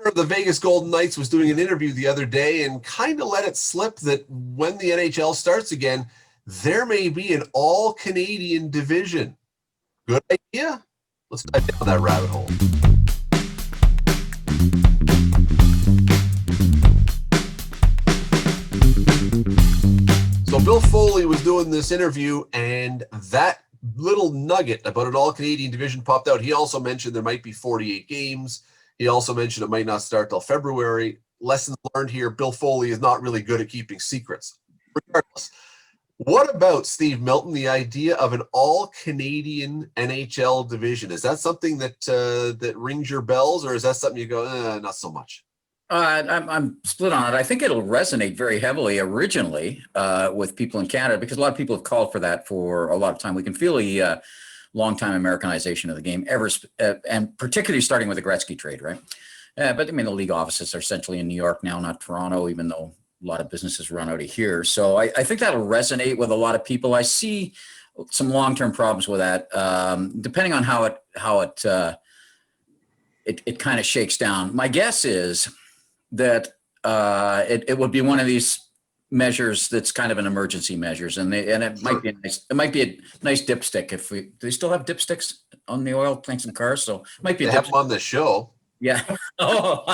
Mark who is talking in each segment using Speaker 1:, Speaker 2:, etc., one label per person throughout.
Speaker 1: of the Vegas Golden Knights was doing an interview the other day and kind of let it slip that when the NHL starts again, there may be an all-Canadian division. Good idea? Let's dive down that rabbit hole. So Bill Foley was doing this interview, and that little nugget about an all-Canadian division popped out. He also mentioned there might be 48 games. He also mentioned it might not start till February. Lessons learned here, Bill Foley is not really good at keeping secrets. Regardless, what about, Steve Milton, the idea of an all-Canadian NHL division? Is that something that that rings your bells, or is that something you go, not so much?
Speaker 2: I'm split on it. I think it'll resonate very heavily originally with people in Canada, because a lot of people have called for that for a lot of time. We can feel a long-time Americanization of the game, and particularly starting with the Gretzky trade, right? But I mean, the league offices are essentially in New York now, not Toronto, even though a lot of businesses run out of here. So I think that'll resonate with a lot of people. I see some long-term problems with that, depending on how it kind of shakes down. My guess is that it would be one of these measures that's kind of an emergency measures, and it might be a nice dipstick. Do they still have dipsticks on the oil tanks and cars? So it might be.
Speaker 1: They have them on the show.
Speaker 2: Yeah. Oh.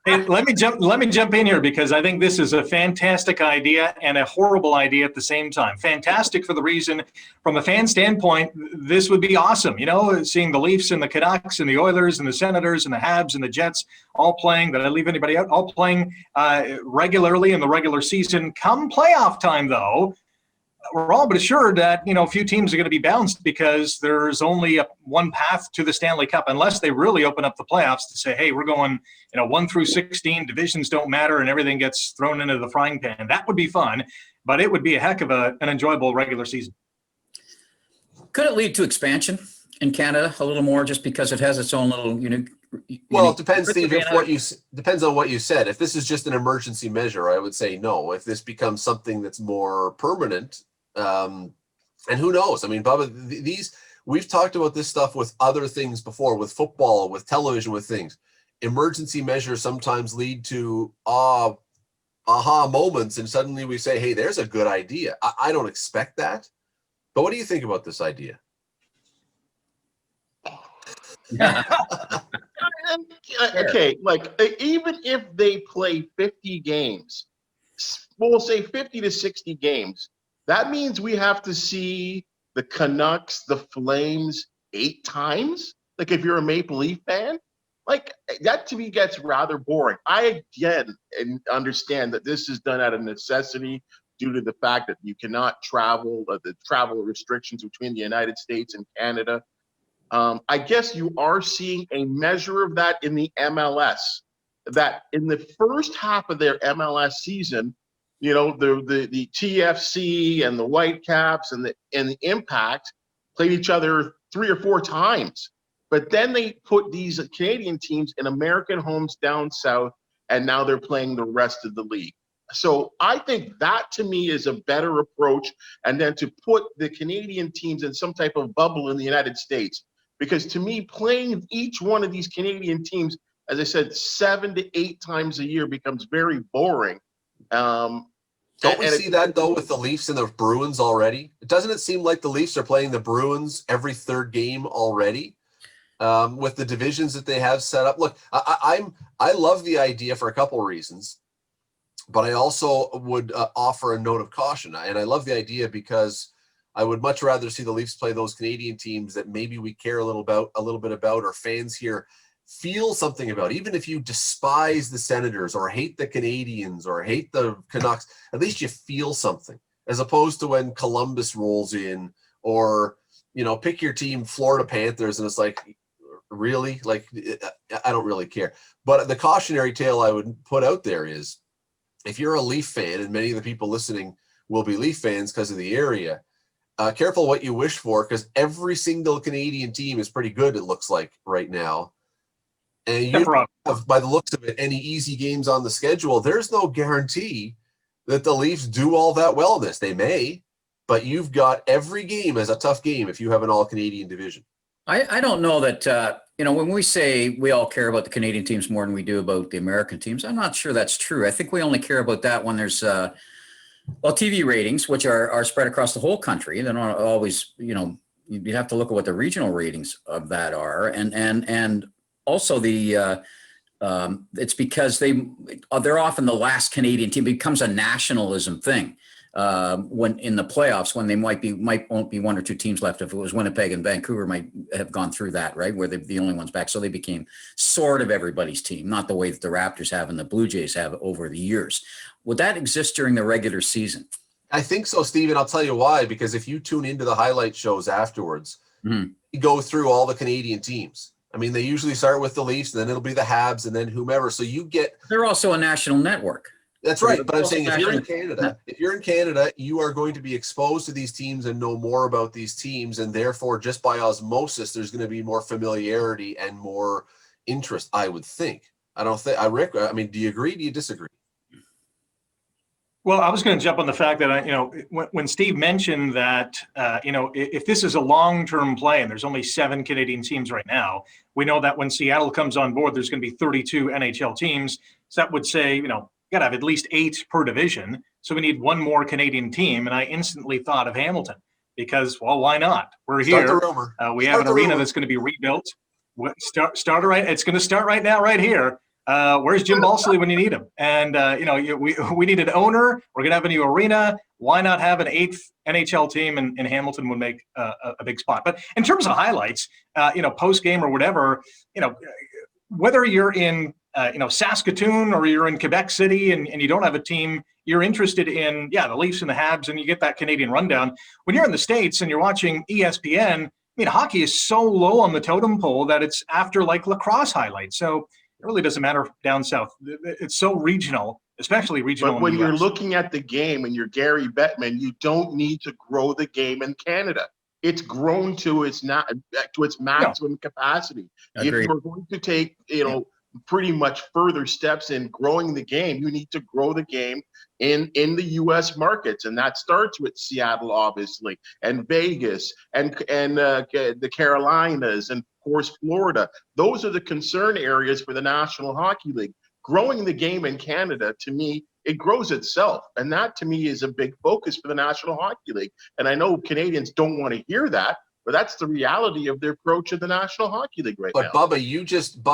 Speaker 3: Hey, let me jump in here, because I think this is a fantastic idea and a horrible idea at the same time. Fantastic for the reason, from a fan standpoint, this would be awesome. You know, seeing the Leafs and the Canucks and the Oilers and the Senators and the Habs and the Jets all playing, did I leave anybody out? All playing regularly in the regular season. Come playoff time, though, we're all but assured that, you know, a few teams are going to be bounced, because there's only one path to the Stanley Cup, unless they really open up the playoffs to say, hey, we're going, 1 through 16, divisions don't matter, and everything gets thrown into the frying pan. That would be fun, but it would be a heck of an enjoyable regular season.
Speaker 2: Could it lead to expansion in Canada a little more, just because it has its own little
Speaker 1: Well, it depends, Steve, depends on what you said. If this is just an emergency measure, I would say no. If this becomes something that's more permanent, and who knows? I mean, Bubba, we've talked about this stuff with other things before, with football, with television, with things. Emergency measures sometimes lead to aha moments, and suddenly we say, hey, there's a good idea. I don't expect that. But what do you think about this idea?
Speaker 4: Okay, like, even if they play 50 games, we'll say 50 to 60 games, that means we have to see the Canucks, the Flames 8 times. Like, if you're a Maple Leaf fan, like, that to me gets rather boring. I again understand that this is done out of necessity due to the fact that you cannot travel, the travel restrictions between the United States and Canada. I guess you are seeing a measure of that in the MLS, that in the first half of their MLS season, the TFC and the Whitecaps and the Impact played each other 3 or 4 times. But then they put these Canadian teams in American homes down south, and now they're playing the rest of the league. So I think that, to me, is a better approach, and then to put the Canadian teams in some type of bubble in the United States. Because to me, playing each one of these Canadian teams, as I said, 7 to 8 times a year becomes very boring.
Speaker 1: Don't we see that, though, with the Leafs and the Bruins already? Doesn't it seem like the Leafs are playing the Bruins every third game already, with the divisions that they have set up? Look, I love the idea for a couple of reasons, but I also would offer a note of caution. And I love the idea because I would much rather see the Leafs play those Canadian teams that maybe we care a little bit about, or fans here feel something about. Even if you despise the Senators or hate the Canadians or hate the Canucks, at least you feel something, as opposed to when Columbus rolls in, or, pick your team, Florida Panthers, and it's like, really? Like, I don't really care. But the cautionary tale I would put out there is, if you're a Leaf fan, and many of the people listening will be Leaf fans because of the area, careful what you wish for, because every single Canadian team is pretty good, it looks like, right now. And you have, by the looks of it, any easy games on the schedule. There's no guarantee that the Leafs do all that well in this. They may, but you've got every game as a tough game if you have an all-Canadian division.
Speaker 2: I don't know that when we say we all care about the Canadian teams more than we do about the American teams, I'm not sure that's true. I think we only care about that when there's, TV ratings, which are spread across the whole country. They're not always, you'd have to look at what the regional ratings of that are. And also it's because they're often the last Canadian team. It becomes a nationalism thing. When in the playoffs, when they won't be one or two teams left. If it was Winnipeg and Vancouver, might have gone through that, right, where they're the only ones back. So they became sort of everybody's team, not the way that the Raptors have and the Blue Jays have over the years. Would that exist during the regular season?
Speaker 1: I think so, Stephen. I'll tell you why. Because if you tune into the highlight shows afterwards, you go through all the Canadian teams. I mean, they usually start with the Leafs, and then it'll be the Habs, and then whomever. So you get.
Speaker 2: They're also a national network.
Speaker 1: That's right. But I'm saying if you're in Canada, you are going to be exposed to these teams and know more about these teams. And therefore, just by osmosis, there's going to be more familiarity and more interest, I would think. Rick, I mean, do you agree? Do you disagree?
Speaker 3: Well, I was going to jump on the fact that, when Steve mentioned that, if this is a long-term play and there's only 7 Canadian teams right now, we know that when Seattle comes on board, there's going to be 32 NHL teams. So that would say, got to have at least 8 per division. So we need one more Canadian team. And I instantly thought of Hamilton because, well, why not? We're here. We have an arena that's going to be rebuilt. It's going to start right now, right here. Where's Jim Balsley when you need him? And, we need an owner. We're going to have a new arena. Why not have an 8th NHL team? And Hamilton would make a big spot. But in terms of highlights, post game or whatever, whether you're in Saskatoon or you're in Quebec City and you don't have a team, you're interested in, the Leafs and the Habs, and you get that Canadian rundown. When you're in the States and you're watching ESPN, hockey is so low on the totem pole that it's after like lacrosse highlights. So it really doesn't matter down south. It's so regional, especially regional.
Speaker 4: But when you're looking at the game and you're Gary Bettman, you don't need to grow the game in Canada. It's grown to its maximum capacity.
Speaker 2: Agreed.
Speaker 4: If you're going to take, pretty much further steps in growing the game, you need to grow the game in the U.S. markets, and that starts with Seattle, obviously, and Vegas, and the Carolinas, and of course Florida. Those are the concern areas for the National Hockey League. Growing the game in Canada, to me, it grows itself, and that to me is a big focus for the National Hockey League. And I know Canadians don't want to hear that, but that's the reality of their approach of the National Hockey League right now.
Speaker 1: But Bubba, you just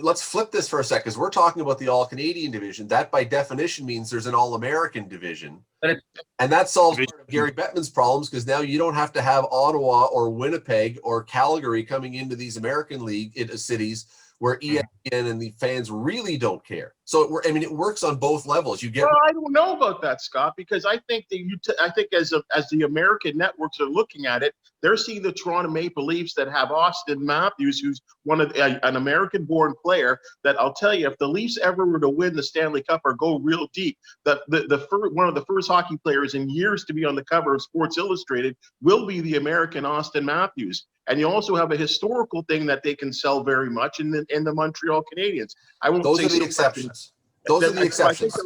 Speaker 1: let's flip this for a second, because we're talking about the All-Canadian division. That by definition means there's an All-American division. And that solves part of Gary Bettman's problems, because now you don't have to have Ottawa or Winnipeg or Calgary coming into these American League cities where ESPN and the fans really don't care. So it works on both levels. You get.
Speaker 4: Well, I don't know about that, Scott, because I think that as the American networks are looking at it, they're seeing the Toronto Maple Leafs that have Austin Matthews, who's an American-born player. That I'll tell you, if the Leafs ever were to win the Stanley Cup or go real deep, one of the first hockey players in years to be on the cover of Sports Illustrated will be the American Austin Matthews. And you also have a historical thing that they can sell very much in the Montreal Canadiens.
Speaker 1: Those are the exceptions. Those are the exceptions.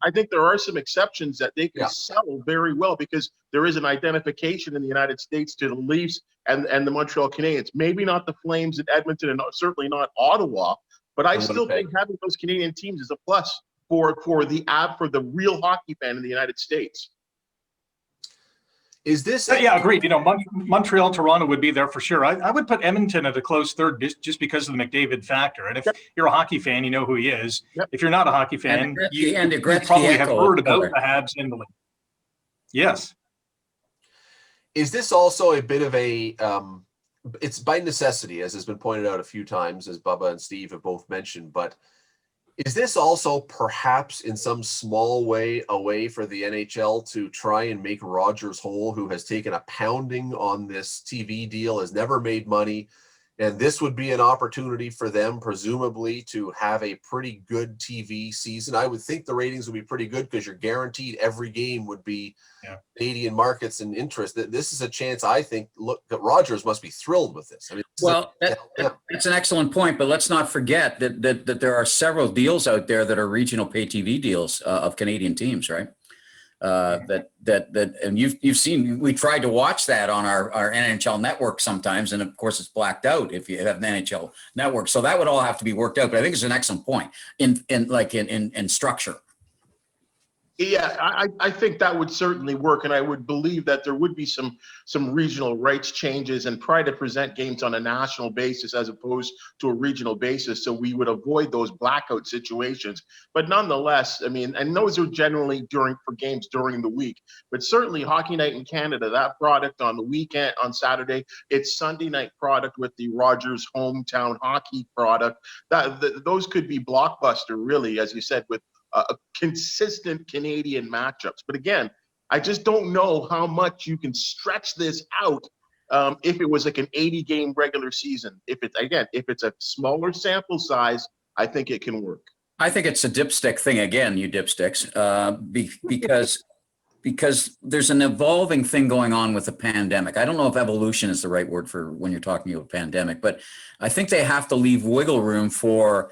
Speaker 4: I think there are some exceptions that they can sell very well, because there is an identification in the United States to the Leafs and the Montreal Canadiens. Maybe not the Flames in Edmonton, and certainly not Ottawa, but I still think having those Canadian teams is a plus for the real hockey fan in the United States.
Speaker 1: Is this?
Speaker 3: Agreed. Montreal, Toronto would be there for sure. I would put Edmonton at a close third just because of the McDavid factor. And if you're a hockey fan, you know who he is. Yep. If you're not a hockey fan, you probably have heard about the Habs in the league. Yes.
Speaker 1: Is this also a bit of a? It's by necessity, as has been pointed out a few times, as Bubba and Steve have both mentioned, but. Is this also perhaps in some small way a way for the NHL to try and make Rogers whole, who has taken a pounding on this TV deal, has never made money, and this would be an opportunity for them, presumably, to have a pretty good TV season? I would think the ratings would be pretty good, because you're guaranteed every game would be Canadian markets and interest. This is a chance, I think. Look, Rogers must be thrilled with this.
Speaker 2: That's an excellent point, but let's not forget that there are several deals out there that are regional pay TV deals of Canadian teams, right? And you've seen, we tried to watch that on our NHL network sometimes, and of course it's blacked out if you have an NHL network. So that would all have to be worked out. But I think it's an excellent point in structure.
Speaker 4: Yeah, I think that would certainly work, and I would believe that there would be some regional rights changes and try to present games on a national basis as opposed to a regional basis, so we would avoid those blackout situations. But nonetheless, I mean, and those are generally for games during the week. But certainly, Hockey Night in Canada, that product on the weekend on Saturday, it's Sunday night product with the Rogers hometown hockey product. Those could be blockbuster, really, as you said, with consistent Canadian matchups. But again, I just don't know how much you can stretch this out if it was like an 80-game regular season. If it's a smaller sample size, I think it can work.
Speaker 2: I think it's a dipstick thing again, you dipsticks, because there's an evolving thing going on with the pandemic. I don't know if evolution is the right word for when you're talking about pandemic, but I think they have to leave wiggle room for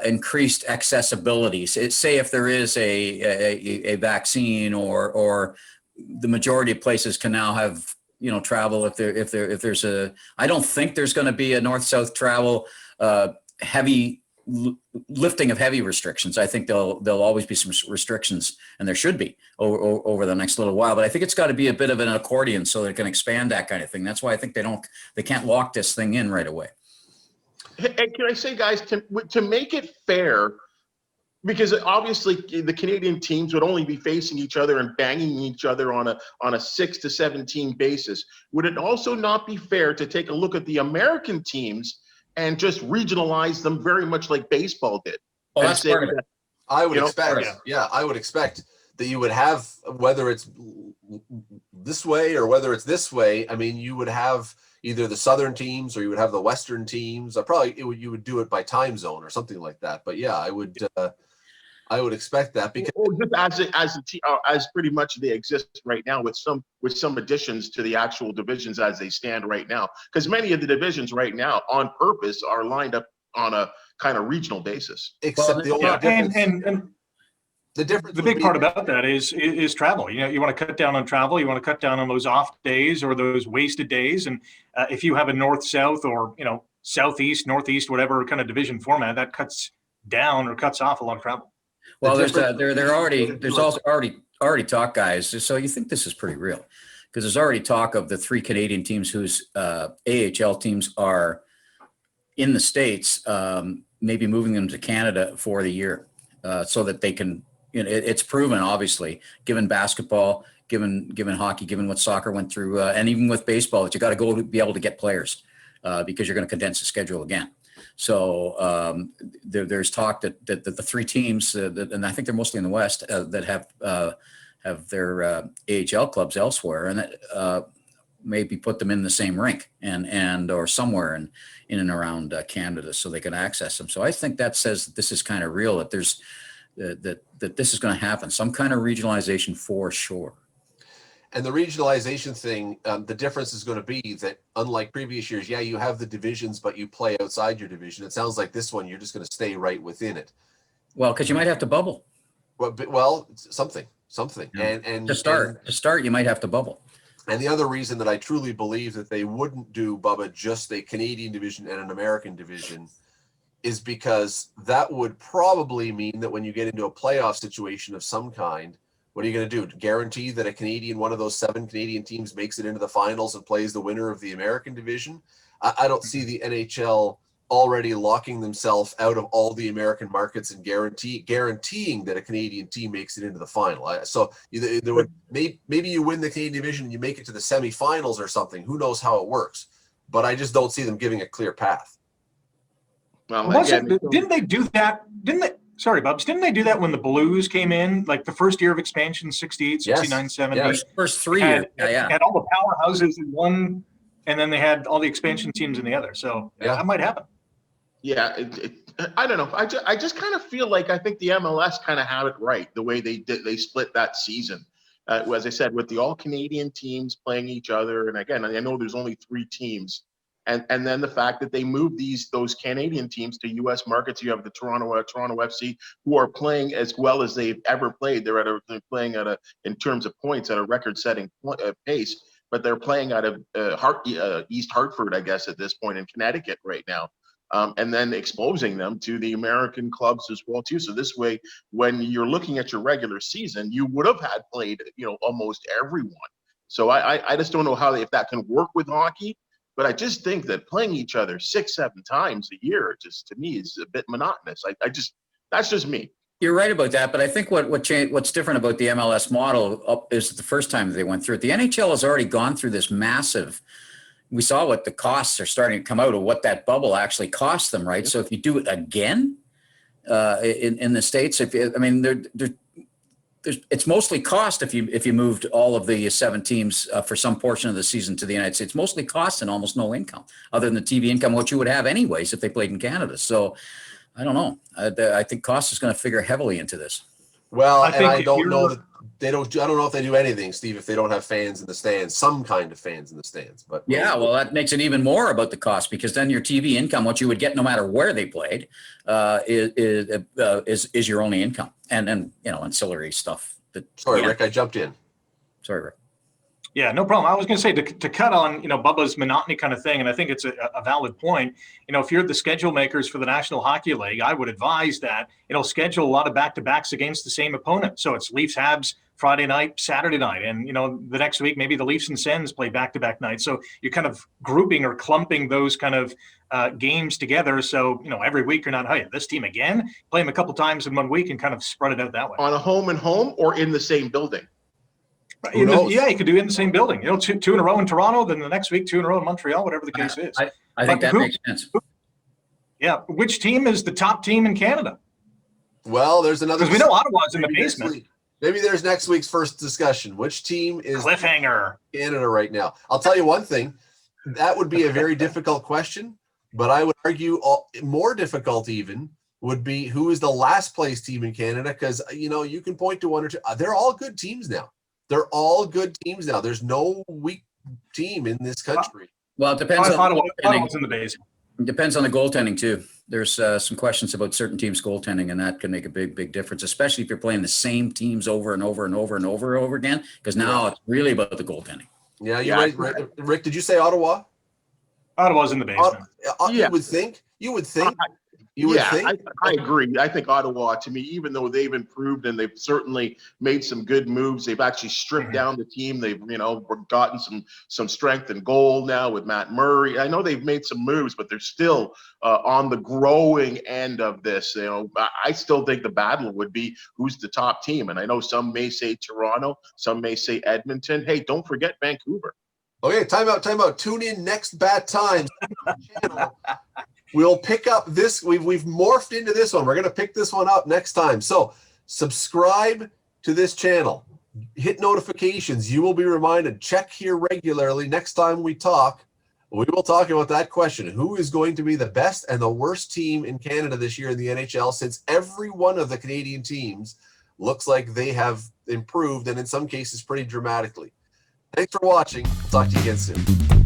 Speaker 2: increased accessibility. Say if there is a vaccine, or the majority of places can now have travel. If there's a, I don't think there's going to be a north-south travel heavy lifting of heavy restrictions. I think there'll always be some restrictions, and there should be over the next little while. But I think it's got to be a bit of an accordion so they can expand that kind of thing. That's why I think they can't lock this thing in right away.
Speaker 4: And can I say, guys, to make it fair, because obviously the Canadian teams would only be facing each other and banging each other on a 6 to 17 basis. Would it also not be fair to take a look at the American teams and just regionalize them very much like baseball did?
Speaker 2: Oh, that's part of it.
Speaker 1: I would expect that you would have, whether it's this way or whether it's this way. I mean, you would have either the southern teams or you would have the western teams. You would do it by time zone or something like that. But yeah, I would expect that, because
Speaker 4: as pretty much they exist right now, with some additions to the actual divisions as they stand right now. Because many of the divisions right now, on purpose, are lined up on a kind of regional basis.
Speaker 1: Except the only difference.
Speaker 3: The big part about that is travel. You want to cut down on travel. You want to cut down on those off days or those wasted days. And if you have a north-south or southeast, northeast, whatever kind of division format, that cuts down or cuts off a lot of travel.
Speaker 2: Well, there's also already talk, guys. So you think this is pretty real, because there's already talk of the 3 Canadian teams whose AHL teams are in the States, maybe moving them to Canada for the year, so that they can. It's proven, obviously, given basketball, given hockey, given what soccer went through, and even with baseball, that you got to go to be able to get players, because you're going to condense the schedule again. So there's talk that the 3 teams, and I think they're mostly in the West, that have their AHL clubs elsewhere, and that maybe put them in the same rink and or somewhere in and around Canada, so they can access them. So I think that says that this is kind of real, that there's that this is going to happen, some kind of regionalization for sure.
Speaker 1: And the regionalization thing, the difference is going to be that, unlike previous years, you have the divisions, but you play outside your division. It sounds like this one, you're just going to stay right within it.
Speaker 2: Well, because you might have to bubble.
Speaker 1: Well, something.
Speaker 2: Yeah. And to start, you might have to bubble.
Speaker 1: And the other reason that I truly believe that they wouldn't do, Bubba, just a Canadian division and an American division, is because that would probably mean that when you get into a playoff situation of some kind, what are you going to do? Guarantee that one of those 7 Canadian teams makes it into the finals and plays the winner of the American division? I don't see the NHL already locking themselves out of all the American markets and guaranteeing that a Canadian team makes it into the final. So there would maybe you win the Canadian division and you make it to the semifinals or something. Who knows how it works? But I just don't see them giving a clear path.
Speaker 3: Well, didn't they do that? Sorry, Bubs. Didn't they do that when the Blues came in, like the first year of expansion, 68, 69, 70?
Speaker 2: Yes. First 3 years.
Speaker 3: Had all the powerhouses in one, and then they had all the expansion teams in the other. So that might happen.
Speaker 4: Yeah, I don't know. I just kind of feel like I think the MLS kind of had it right, the way they split that season. As I said, with the all-Canadian teams playing each other. And again, I know there's only 3 teams. And then the fact that they moved those Canadian teams to U.S. markets. You have the Toronto FC, who are playing as well as they've ever played. They're playing in terms of points, at a record-setting pace. But they're playing out of East Hartford, I guess, at this point in Connecticut right now. And then exposing them to the American clubs as well too. So this way, when you're looking at your regular season, you would have had played, almost everyone. So I just don't know if that can work with hockey. But I just think that playing each other 6-7 times a year, just to me, is a bit monotonous. That's just me.
Speaker 2: You're right about that, but I think what's different about the MLS model is the first time they went through it. The NHL has already gone through this massive. We saw what the costs are starting to come out of what that bubble actually cost them, right? So if you do it again in the States, it's mostly cost if you moved all of the 7 teams for some portion of the season to the United States. Mostly cost and almost no income, other than the TV income, which you would have anyways if they played in Canada. So I don't know. I think cost is going to figure heavily into this.
Speaker 1: Well, I don't know that they don't. I don't know if they do anything, Steve, if they don't have fans in the stands, some kind of fans in the stands. But
Speaker 2: yeah, well, that makes it even more about the cost, because then your TV income, what you would get no matter where they played, is your only income, and then ancillary stuff.
Speaker 1: Sorry, Rick, I jumped in.
Speaker 2: Sorry, Rick.
Speaker 3: Yeah, no problem. I was going to say to cut on, Bubba's monotony kind of thing, and I think it's a valid point. If you're the schedule makers for the National Hockey League, I would advise that, schedule a lot of back-to-backs against the same opponent. So it's Leafs Habs Friday night, Saturday night, and the next week maybe the Leafs and Sens play back-to-back nights. So you're kind of grouping or clumping those kind of games together. So every week you're not, hey, this team again, play them a couple times in 1 week and kind of spread it out that way.
Speaker 4: On a home and home, or in the same building.
Speaker 3: You could do it in the same building. Two in a row in Toronto, then the next week 2 in a row in Montreal, whatever the case is.
Speaker 2: I think that makes sense.
Speaker 3: Yeah, which team is the top team in Canada?
Speaker 1: Well, there's another.
Speaker 3: Because we know Ottawa's in the basement.
Speaker 1: Maybe there's next week's first discussion. Which team is
Speaker 3: cliffhanger
Speaker 1: Canada right now? I'll tell you one thing. That would be a very difficult question, but I would argue more difficult even would be who is the last place team in Canada, because you can point to one or two. They're all good teams now. There's no weak team in this country.
Speaker 2: Well, it depends on
Speaker 3: Ottawa's in the basement.
Speaker 2: It depends on the goaltending too. There's some questions about certain teams' goaltending, and that can make a big difference, especially if you're playing the same teams over and over and over and over again. Because now it's really about the goaltending.
Speaker 1: Yeah, you're right. Rick, did you say Ottawa?
Speaker 3: Ottawa's in the basement.
Speaker 1: You would think.
Speaker 4: I agree. I think Ottawa, to me, even though they've improved and they've certainly made some good moves, they've actually stripped down the team. They've, gotten some strength in goal now with Matt Murray. I know they've made some moves, but they're still on the growing end of this. I still think the battle would be who's the top team. And I know some may say Toronto, some may say Edmonton. Hey, don't forget Vancouver.
Speaker 1: Okay, time out. Tune in next Bat Times channel. We'll pick up this. We've morphed into this one. We're going to pick this one up next time. So subscribe to this channel. Hit notifications. You will be reminded. Check here regularly. Next time we talk, we will talk about that question. Who is going to be the best and the worst team in Canada this year in the NHL, since every one of the Canadian teams looks like they have improved, and in some cases pretty dramatically. Thanks for watching. We'll talk to you again soon.